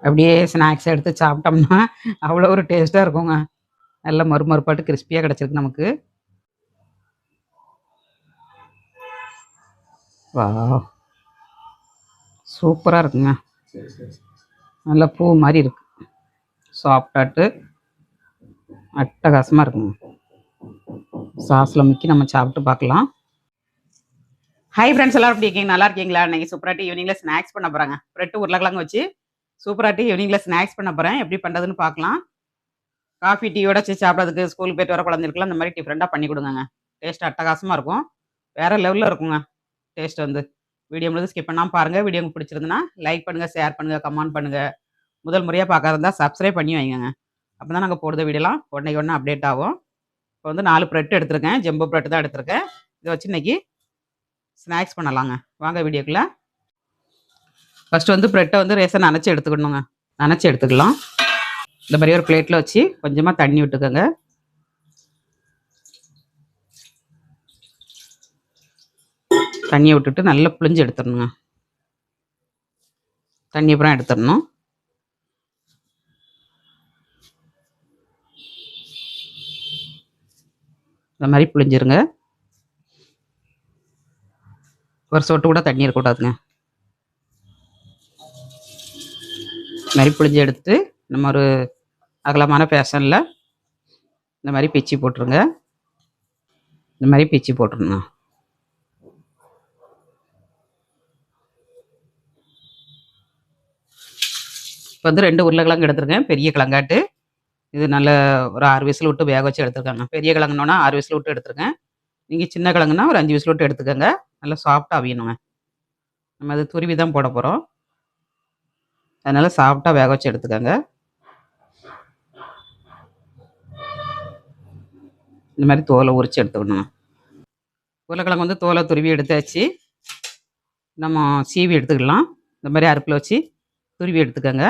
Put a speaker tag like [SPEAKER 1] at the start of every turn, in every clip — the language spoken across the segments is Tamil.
[SPEAKER 1] அப்படியே ஸ்நாக்ஸ் எடுத்து சாப்பிட்டோம்னா அவ்வளோ ஒரு டேஸ்ட்டாக இருக்குங்க. நல்ல மறுமறுப்பாட்டு கிறிஸ்பியாக கிடச்சிருக்கு நமக்கு. வாவ்! சூப்பராக இருக்குங்க. நல்ல பூ மாதிரி இருக்கு. சாஃப்டாட்டு அட்டகாசமாக இருக்குங்க. சாஸில் முக்கி நம்ம சாப்பிட்டு பார்க்கலாம். ஹை ஃப்ரெண்ட்ஸ், எல்லோரும் எப்படி இருக்கீங்க? நல்லா இருக்கீங்களா? இன்றைக்கி சூப்பராட்டி ஈவினிங்கில் ஸ்நாக்ஸ் பண்ண போகிறாங்க. ப்ரெட்டு உருளைக்கிழங்கு வச்சு சூப்பராட்டி ஈவினிங்கில் ஸ்நாக்ஸ் பண்ண போகிறேன். எப்படி பண்ணுறதுன்னு பார்க்கலாம். காஃபி டீயோட வச்சு சாப்பிட்றதுக்கு, ஸ்கூலுக்கு போய்ட்டு வர குழந்தைகளுக்குலாம் இந்த மாதிரி டிஃப்ரெண்ட்டாக பண்ணி கொடுங்க. டேஸ்ட் அட்டகாசமாக இருக்கும். வேறு லெவலில் இருக்குங்க டேஸ்ட் வந்து. வீடியோ முழுது ஸ்கிப் பண்ணாமல் பாருங்கள். வீடியோ உங்களுக்கு பிடிச்சிருந்துன்னா லைக் பண்ணுங்கள், ஷேர் பண்ணுங்கள், கமெண்ட் பண்ணுங்கள். முதல் முறையாக பார்க்கறதா சப்ஸ்கிரைப் பண்ணி வைங்க. அப்போ தான் நாங்கள் போடுற வீடியோலாம் உடனே அப்டேட் ஆகும். இப்போ வந்து 4 ப்ரெட் எடுத்திருக்கேன். ஜம்போ ப்ரெட் தான் எடுத்திருக்கேன். இதை வச்சு இன்றைக்கி ஸ்நாக்ஸ் பண்ணலாங்க. வாங்க வீடியோக்குள்ளே. ஃபஸ்ட்டு வந்து ப்ரெட்டை வந்து ரேசன் நனைச்சி எடுத்துக்கணுங்க. நனைச்சி எடுத்துக்கலாம். இந்த மாதிரி ஒரு பிளேட்டில் வச்சு கொஞ்சமாக தண்ணி விட்டுக்கோங்க. தண்ணியை விட்டுட்டு நல்லா புளிஞ்சு எடுத்துடணுங்க. தண்ணி அப்புறம் எடுத்துடணும். இந்த மாதிரி புளிஞ்சிருங்க. ஒரு சொட்டு கூட தண்ணி இருக்கக்கூடாதுங்க. இந்த மாதிரி புளிஞ்சு எடுத்து நம்ம ஒரு அகலமான பேசனில் இந்த மாதிரி பிச்சு போட்டுருங்க. இந்த மாதிரி பிச்சு போட்டுருங்க. இப்போ வந்து 2 உருளைக்கிழங்கு எடுத்துருக்கேன். பெரிய கிழங்காட்டு. இது நல்ல ஒரு 6 விசில் விட்டு வேக வச்சு எடுத்துருக்காங்க. பெரிய கிழங்குனோன்னா 6 விசில் விட்டு எடுத்துருக்கேன். நீங்கள் சின்ன கிழங்குனா ஒரு 5 விசில் விட்டு எடுத்துக்கோங்க. நல்லா சாஃப்டாக அவியணுங்க. நம்ம அது துருவி தான் போட போகிறோம். அதனால் சாஃப்டாக வேக வச்சு எடுத்துக்கோங்க. இந்த மாதிரி தோலை உரித்து எடுத்துக்கணுங்க. உருளைக்கிழங்கு வந்து தோலை துருவி எடுத்தாச்சு. நம்ம சீவி எடுத்துக்கலாம். இந்த மாதிரி அடுப்பில் வச்சு துருவி எடுத்துக்கோங்க.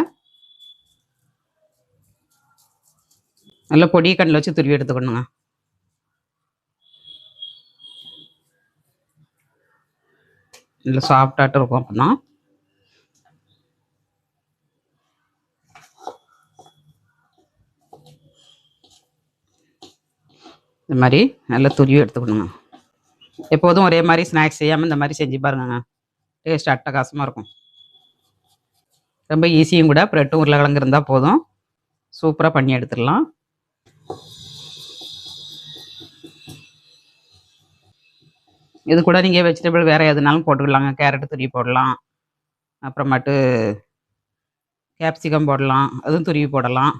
[SPEAKER 1] நல்லா பொடி கண்ணில் வச்சு துருவி எடுத்துக்கணுங்க. நல்லா சாஃப்டாட்டும் இருக்கும். அப்போ தான் இந்த மாதிரி நல்லா துருவி எடுத்துக்கணுங்க. எப்போதும் ஒரே மாதிரி ஸ்நாக்ஸ் செய்யாமல் இந்த மாதிரி செஞ்சு பாருங்க. டேஸ்ட் அட்டகாசமாக இருக்கும். ரொம்ப ஈஸியும் கூட. ப்ரெட்டும் உருளைக்கிழங்கு இருந்தால் போதும். சூப்பராக பண்ணி எடுத்துடலாம். இது கூட நீங்கள் வெஜிடபிள் வேறு எதுனாலும் போட்டுக்கலாங்க. கேரட்டு துருவி போடலாம். அப்புறமாட்டு கேப்சிகம் போடலாம். அதுவும் துருவி போடலாம்.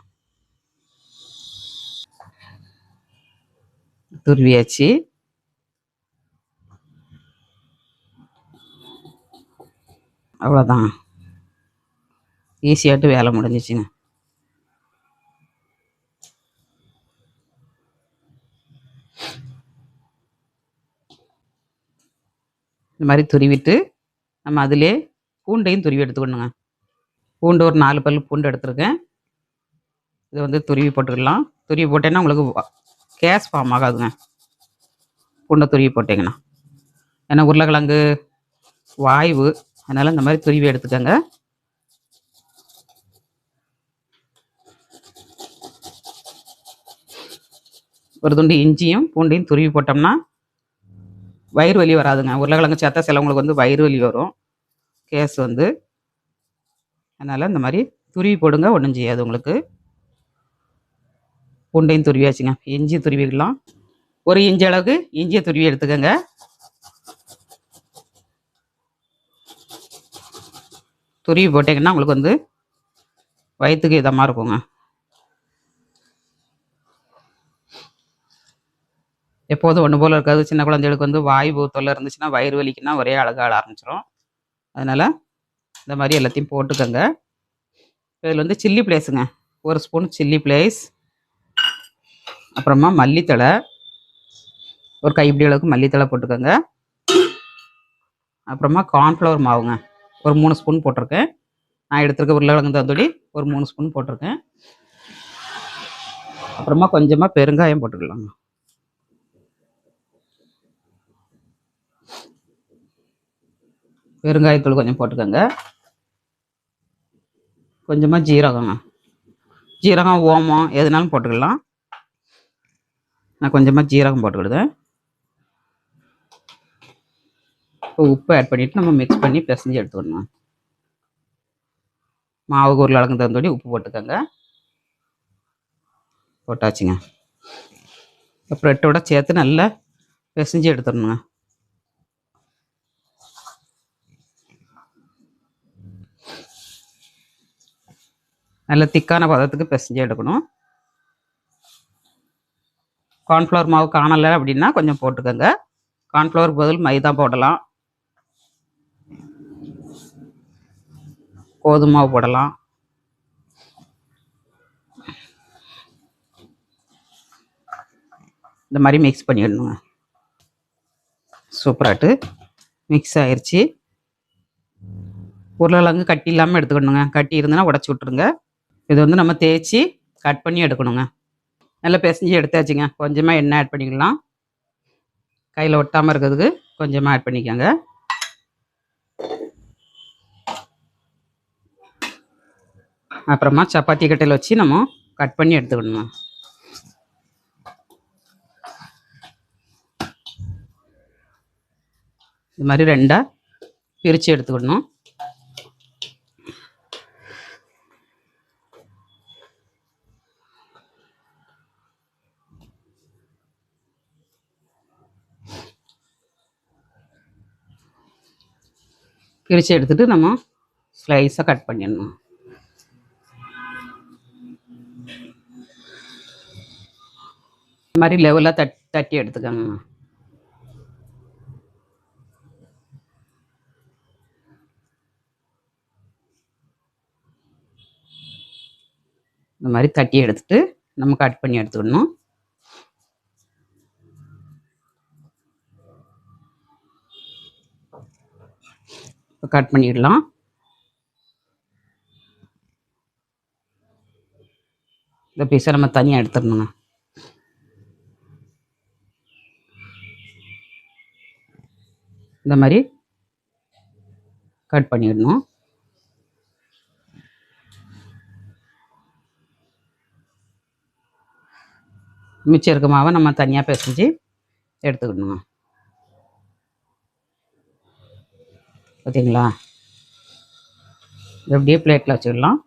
[SPEAKER 1] துருவியாச்சு. அவ்வளோதான். ஈஸியாட்டு வேலை முடிஞ்சிச்சுங்க. இந்த மாதிரி துருவிட்டு நம்ம அதிலே பூண்டையும் துருவி எடுத்துக்கணுங்க. பூண்டு ஒரு 4 பல் பூண்டு எடுத்துருக்கேன். இது வந்து துருவி போட்டுக்கலாம். துருவி போட்டேன்னா உங்களுக்கு கேஸ் ஃபார்ம் ஆகாதுங்க. பூண்டை துருவி போட்டிங்கன்னா. ஏன்னா உருளைக்கிழங்கு வாய்வு. அதனால் இந்த மாதிரி துருவி எடுத்துக்கோங்க. ஒரு துண்டு இஞ்சியும் பூண்டையும் துருவி போட்டோம்னா வயிறு வலி வராதுங்க. உருளைக்கிழங்கு சேர்த்தா சிலவங்களுக்கு வந்து வயிறு வலி வரும். கேஸ் வந்து. அதனால் இந்த மாதிரி துருவி போடுங்க. ஒன்றும் செய்யாது உங்களுக்கு. பூண்டையும் துருவியாச்சுங்க. இஞ்சி துருவிக்கலாம். ஒரு இஞ்சி அளவுக்கு இஞ்சியை துருவி எடுத்துக்கோங்க. துருவி போட்டிங்கன்னா உங்களுக்கு வந்து வயிற்றுக்கு இதமாக இருக்குங்க. எப்போதும் ஒன்று போல் இருக்காது. சின்ன குழந்தைகளுக்கு வந்து வாய்வு தொல்லை இருந்துச்சுன்னா வயிறு வலிக்குன்னா ஒரே அழகாக ஆரம்பிச்சிடும். அதனால் இந்த மாதிரி எல்லாத்தையும் போட்டுக்கோங்க. இதில் வந்து சில்லி ஃப்ளேக்ஸுங்க. 1 spoon chilli flakes. அப்புறமா மல்லித்தழை ஒரு கைப்பிடி அளவுக்கு மல்லித்தழை போட்டுக்கோங்க. அப்புறமா கார்ன்ஃப்ளவர் மாவுங்க ஒரு 3 ஸ்பூன் போட்டிருக்கேன். நான் எடுத்துருக்க உருளைக்கிழங்கு தந்தூரி ஒரு 3 ஸ்பூன் போட்டிருக்கேன். அப்புறமா கொஞ்சமாக பெருங்காயம் போட்டுக்கலாங்க. பெருங்காயத்தூள் கொஞ்சம் போட்டுக்கோங்க. கொஞ்சமாக ஜீரகங்க, ஜீரகம் ஓமம் எதுனாலும் போட்டுக்கலாம். நான் கொஞ்சமாக ஜீரகம் போட்டுக்கிடுதேன். இப்போ உப்பு ஆட் பண்ணிவிட்டு நம்ம மிக்ஸ் பண்ணி பிசைஞ்சு எடுத்துக்கணும். மாவுக்கு உருளைக்கிழங்கு தகுந்தபடி உப்பு போட்டுக்கோங்க. போட்டாச்சுங்க. இப்போ ப்ரெட்டோட சேர்த்து நல்லா பிசைஞ்சு எடுத்துடணுங்க. நல்ல திக்கான பதத்துக்கு பிசைஞ்சு எடுக்கணும். கார்ன்ஃப்ளவர் மாவு காணலை அப்படின்னா கொஞ்சம் போட்டுக்கோங்க. கார்ன்ஃப்ளவருக்கு பதில் மைதா போடலாம், கோதுமை மாவு போடலாம். இந்த மாதிரி மிக்ஸ் பண்ணிடணுங்க. சூப்பராட்டு மிக்ஸ் ஆயிடுச்சு. உருளைக்கிழங்கு கட்டி இல்லாமல் எடுத்துக்கணுங்க. கட்டி இருந்ததுன்னா உடச்சி விட்ருங்க. இது வந்து நம்ம தேய்ச்சி கட் பண்ணி எடுக்கணுங்க. நல்லா பிசைஞ்சு எடுத்தாச்சுங்க. கொஞ்சமாக எண்ணெய் ஆட் பண்ணிக்கலாம். கையில் ஒட்டாமல் இருக்கிறதுக்கு கொஞ்சமாக ஆட் பண்ணிக்கோங்க. அப்புறமா சப்பாத்தி கட்டையில் வச்சு நம்ம கட் பண்ணி எடுத்துக்கணுங்க. இது மாதிரி ரெண்டாக பிரித்து எடுத்துக்கணும். பிரித்து எடுத்துகிட்டு நம்ம ஸ்லைஸாக கட் பண்ணிடணும். இந்த மாதிரி லெவலாக தட்டி எடுத்துக்கோங்க. இந்த மாதிரி தட்டி எடுத்துட்டு நம்ம கட் பண்ணி எடுத்துக்கணும். இப்போ கட் பண்ணிடலாம். இந்த பீஸை நம்ம தனியாக எடுத்துடணுங்க. இந்த மாதிரி கட் பண்ணிடணும். மிச்சம் இருக்க மாவை நம்ம தனியாக பிசைஞ்சு எடுத்துக்கணுங்க. பார்த்தீங்களா? எப்படியே பிளேட்டில் வச்சுக்கலாம்.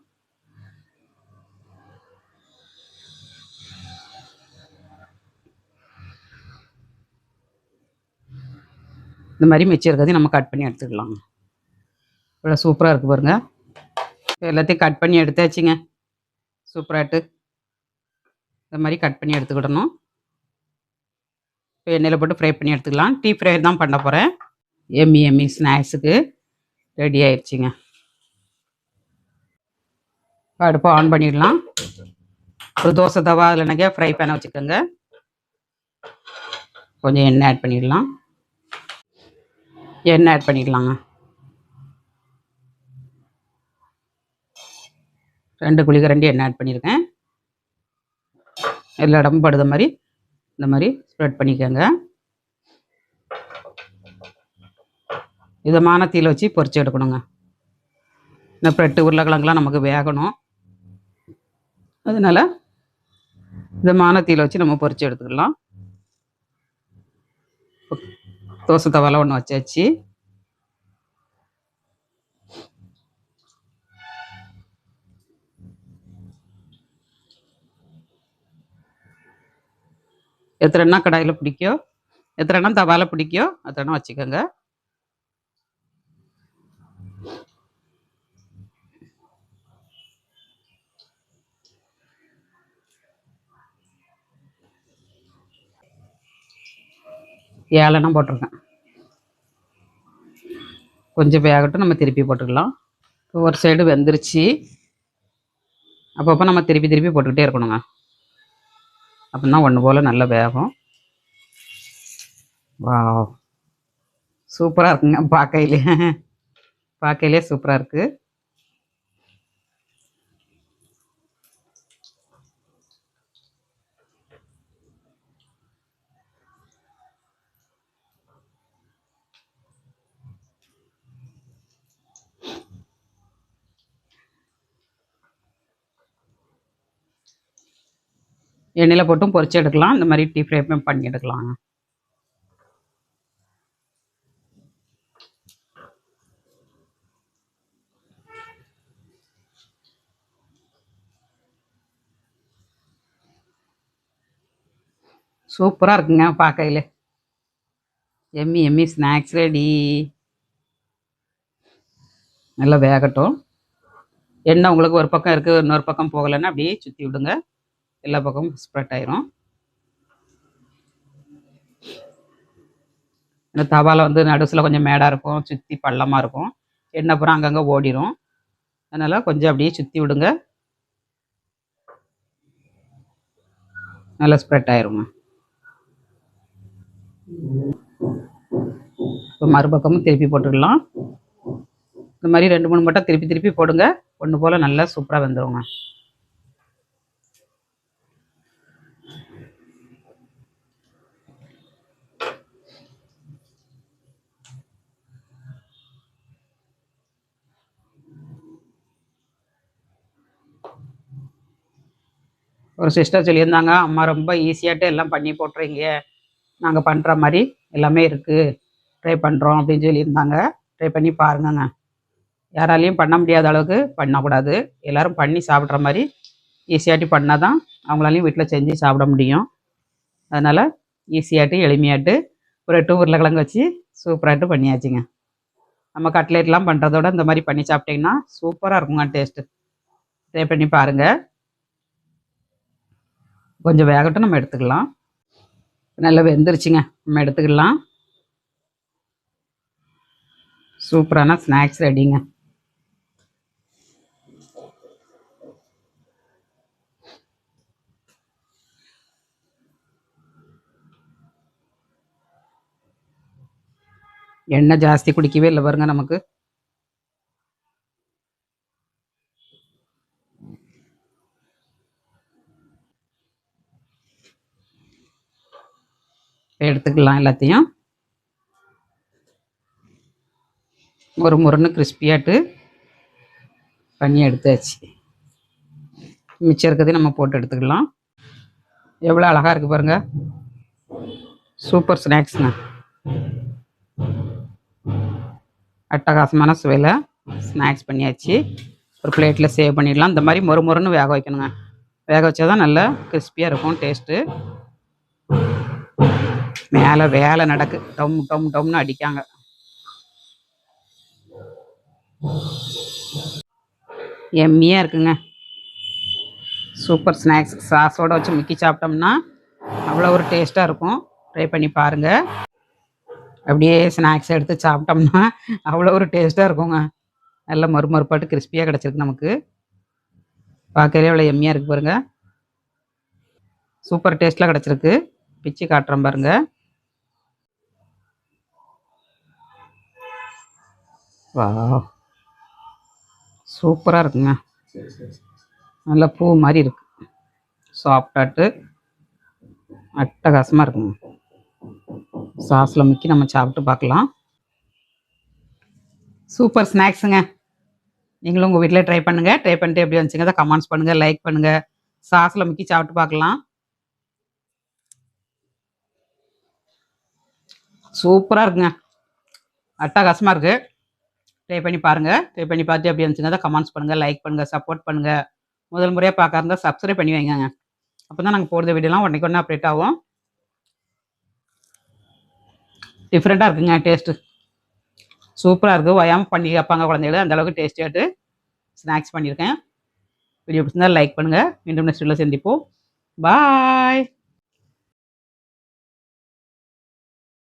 [SPEAKER 1] இந்த மாதிரி மிச்சம் இருக்கிறதையும் நம்ம கட் பண்ணி எடுத்துக்கலாம். இவ்வளோ சூப்பராக இருக்குது பாருங்கள். எல்லாத்தையும் கட் பண்ணி எடுத்தாச்சுங்க. சூப்பராகிட்டு இந்த மாதிரி கட் பண்ணி எடுத்துக்கிடணும். இப்போ எண்ணெயில் போட்டு ஃப்ரை பண்ணி எடுத்துக்கலாம். டீப் ஃப்ரை தான் பண்ண போகிறேன். எம்மி ஸ்நாக்ஸுக்கு ரெடி ஆயிடுச்சுங்க. அடுப்பை ஆன் பண்ணிடலாம். ஒரு தோசை தவா இல்லைனாக்கா ஃப்ரை பேனை வச்சுக்கோங்க. கொஞ்சம் எண்ணெய் ஆட் பண்ணிடலாம். எண்ணெய் ஆட் பண்ணிடலாங்க. 2 குழிக்கரண்டி எண்ணெய் ஆட் பண்ணியிருக்கேன். எல்லா இடமும் படுத மாதிரி இந்த மாதிரி ஸ்ப்ரெட் பண்ணிக்கோங்க. இதமான தீயில் வச்சு பொரிச்சு எடுக்கணுங்க. இந்த ப்ரெட்டு உருளைக்கிழங்குலாம் நமக்கு வேகணும். அதனால் இதமான தீயில் வச்சு நம்ம பொரிச்சு எடுத்துக்கலாம். தோசை தவால ஒன்று வச்சாச்சு. எத்தனைன்னா கடாயில் பிடிக்கோ, எத்தனைன்னா தவால பிடிக்கோ அத்தனை வச்சுக்கோங்க. ஏலெண்ணெய் போட்டிருக்கேன். கொஞ்சம் வேகட்டும், நம்ம திருப்பி போட்டுக்கலாம். ஒரு சைடு வெந்துருச்சு. அப்பப்போ நம்ம திருப்பி போட்டுக்கிட்டே இருக்கணுங்க. அப்படின்னா ஒன்று போல் நல்ல வேகம். வா, சூப்பராக இருக்குங்க. பார்க்கையிலே சூப்பராக இருக்குது. எண்ணெயில் போட்டும் பொரிச்சு எடுக்கலாம். இந்த மாதிரி டீப் ஃப்ரை பண்ணி எடுக்கலாங்க. சூப்பராக இருக்குங்க பார்க்கையில. எம்மி எம்மி ஸ்நாக்ஸ் ரெடி. நல்லா வேகட்டும். எண்ணெய் உங்களுக்கு ஒரு பக்கம் இருக்குது, இன்னொரு பக்கம் போகலைன்னா அப்படியே சுற்றி விடுங்க. எல்லா பக்கமும் ஸ்ப்ரெட் ஆயிரும். இந்த தவாவில் வந்து நடுசில் கொஞ்சம் மேடாக இருக்கும், சுற்றி பள்ளமாக இருக்கும். எண்ணெய் பூரா அங்கங்கே ஓடிடும். அதனால் கொஞ்சம் அப்படியே சுற்றி விடுங்க. நல்லா ஸ்ப்ரெட் ஆயிருங்க. இப்போ மறுபக்கமும் திருப்பி போட்டுடலாம். இந்த மாதிரி 2-3 மட்டும் திருப்பி திருப்பி போடுங்க. ஒன்று போல் நல்லா சூப்பராக வெந்துருங்க. ஒரு சிஸ்டர் சொல்லியிருந்தாங்க, அம்மா ரொம்ப ஈஸியாகிட்டு எல்லாம் பண்ணி போட்டுறீங்க, நாங்கள் பண்ணுற மாதிரி எல்லாமே இருக்குது, ட்ரை பண்ணுறோம் அப்படின்னு சொல்லியிருந்தாங்க. ட்ரை பண்ணி பாருங்கங்க. யாராலையும் பண்ண முடியாத அளவுக்கு பண்ணக்கூடாது. எல்லோரும் பண்ணி சாப்பிட்ற மாதிரி ஈஸியாட்டி பண்ணால் தான் அவங்களாலையும் வீட்டில் செஞ்சு சாப்பிட முடியும். அதனால் ஈஸியாட்டு எளிமையாட்டு ஒரு 8 உருளைக்கிழங்கு வச்சு சூப்பராகிட்டு பண்ணியாச்சுங்க. நம்ம கட்லெட்லாம் பண்ணுறதோட இந்த மாதிரி பண்ணி சாப்பிட்டிங்கன்னா சூப்பராக இருக்குங்க டேஸ்ட்டு. ட்ரை பண்ணி பாருங்கள். கொஞ்சம் வேகட்டும், நம்ம எடுத்துக்கலாம். நல்லா வெந்துருச்சுங்க, நம்ம எடுத்துக்கலாம். சூப்பரான ஸ்நாக்ஸ் ரெடிங்க. எண்ணெய் ஜாஸ்தி குடிக்கவே இல்லை பாருங்க நமக்கு. எடுத்துக்கலாம் எல்லாத்தையும். ஒரு முருன்னு கிறிஸ்பியாட்டு பண்ணி எடுத்தாச்சு. மிச்சம் இருக்கிறதையும் நம்ம போட்டு எடுத்துக்கலாம். எவ்வளோ அழகாக இருக்குது பாருங்கள். சூப்பர் ஸ்நாக்ஸுங்க. அட்டகாசமான சுவையில் ஸ்நாக்ஸ் பண்ணியாச்சு. ஒரு பிளேட்டில் சேவ் பண்ணிடலாம். இந்த மாதிரி மொறுன்னு வேக வைக்கணுங்க. வேக வச்சா தான் நல்லா கிறிஸ்பியாக இருக்கும் டேஸ்ட்டு. மேலே வேலை நடக்கு, டம் டம் டம்னு அடிக்காங்க. எம்மியாக இருக்குங்க. Super snacks. சாஸோடு வச்சு முக்கி சாப்பிட்டோம்னா அவ்வளோ ஒரு டேஸ்ட்டாக இருக்கும். ட்ரை பண்ணி பாருங்கள். அப்படியே ஸ்நாக்ஸ் எடுத்து சாப்பிட்டோம்னா அவ்வளோ ஒரு டேஸ்ட்டாக இருக்குங்க. நல்லா மறுமறுப்பாட்டு கிறிஸ்பியாக கிடச்சிருக்கு நமக்கு. பார்க்கவே அவ்வளோ எம்மியாக இருக்குது பாருங்கள். சூப்பர் டேஸ்ட்டில் கிடச்சிருக்கு. பிச்சு காட்டுறோம் பாருங்கள். வா, சூப்பராக இருக்குங்க. நல்லா பூ மாதிரி இருக்கு. சாஃப்டாட்டு அட்டகாசமாக இருக்குங்க. சாஸில் முக்கி நம்ம சாப்பிட்டு பார்க்கலாம். சூப்பர் ஸ்நாக்ஸுங்க. நீங்களும் உங்கள் வீட்டில் ட்ரை பண்ணுங்கள். ட்ரை பண்ணிட்டு எப்படி வந்துச்சுங்க அதை கமெண்ட்ஸ் பண்ணுங்கள், லைக் பண்ணுங்கள். சாஸில் முக்கி சாப்பிட்டு பார்க்கலாம். சூப்பராக இருக்குங்க. அட்டகாசமாக இருக்குது. ட்ரை பண்ணி பாருங்கள். ட்ரை பண்ணி பார்த்து எப்படி வந்துச்சுங்க அதை கமெண்ட்ஸ் பண்ணுங்கள், லைக் பண்ணுங்கள், சப்போர்ட் பண்ணுங்கள். முதல் முறையாக பார்க்க இருந்தால் சப்ஸ்கிரைப் பண்ணி வைங்க. அப்போ தான் நாங்கள் போடுற வீடியோலாம் உடனே ஒன்று அப்டேட் ஆகும். டிஃப்ரெண்ட்டாக இருக்குங்க டேஸ்ட்டு. சூப்பராக இருக்குது. ஓயாமல் பண்ணி கேட்பாங்க குழந்தைகள், அந்தளவுக்கு டேஸ்டியாட்டு ஸ்நாக்ஸ் பண்ணியிருக்கேன். வீடியோ பிடிச்சிருந்தால் லைக் பண்ணுங்கள். மீண்டும் நெக்ஸ்ட் வீடியோவில் சந்திப்போம். பாய்.